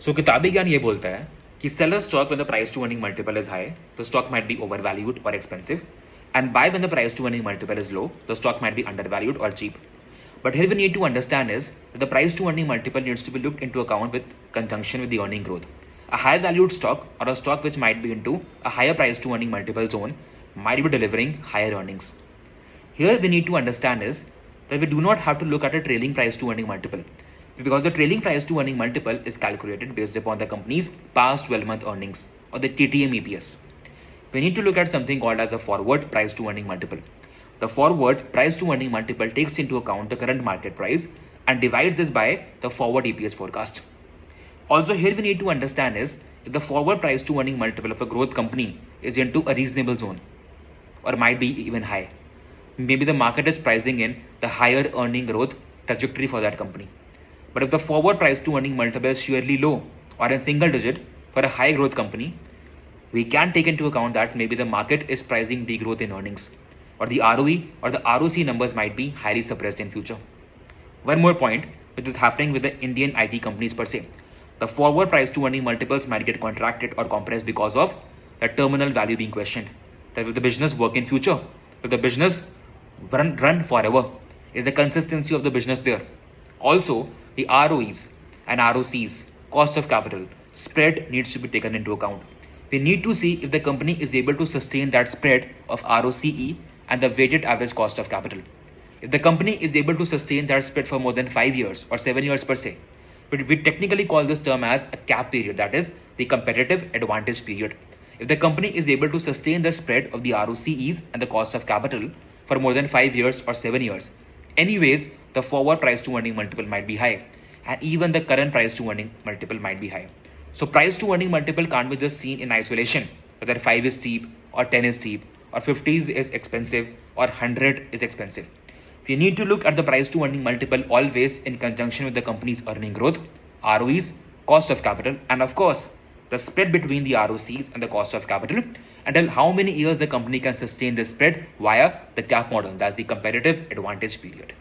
So kitabi gyaan ये बोलता है कि sell a stock when the price to earning multiple is high, the stock might be overvalued or expensive, and buy when the price to earning multiple is low, the stock might be undervalued or cheap. But here we need to understand is that the price to earning multiple needs to be looked into account with conjunction with the earning growth. A high valued stock or a stock which might be into a higher price to earning multiple zone might be delivering higher earnings. Here we need to understand is that we do not have to look at a trailing price to earning multiple, because the trailing price to earning multiple is calculated based upon the company's past 12-month earnings or the TTM EPS. We need to look at something called as a forward price to earning multiple. The forward price to earning multiple takes into account the current market price and divides this by the forward EPS forecast. Also here we need to understand is if the forward price to earning multiple of a growth company is into a reasonable zone or might be even high. Maybe the market is pricing in the higher earning growth trajectory for that company. But if the forward price to earning multiple is sheerly low or in single digit for a high growth company, we can take into account that maybe the market is pricing degrowth in earnings, or the ROE or the ROC numbers might be highly suppressed in future. One more point which is happening with the Indian IT companies per se. The forward price to earning multiples might get contracted or compressed because of the terminal value being questioned. That will the business work in future? Will the business run forever? Is the consistency of the business there? Also, the ROEs and ROCs, cost of capital, spread needs to be taken into account. We need to see if the company is able to sustain that spread of ROCE and the weighted average cost of capital. If the company is able to sustain that spread for more than 5 years or 7 years per se, but we technically call this term as a cap period, that is the competitive advantage period. If the company is able to sustain the spread of the ROCEs and the cost of capital for more than 5 years or 7 years, anyways, the forward price to earning multiple might be high, and even the current price to earning multiple might be high. So price to earning multiple can't be just seen in isolation, whether 5 is cheap or 10 is cheap or 50 is expensive or 100 is expensive. We need to look at the price to earning multiple always in conjunction with the company's earning growth, ROEs, cost of capital, and of course, the spread between the ROCs and the cost of capital, until how many years the company can sustain this spread via the cap model, that's the competitive advantage period.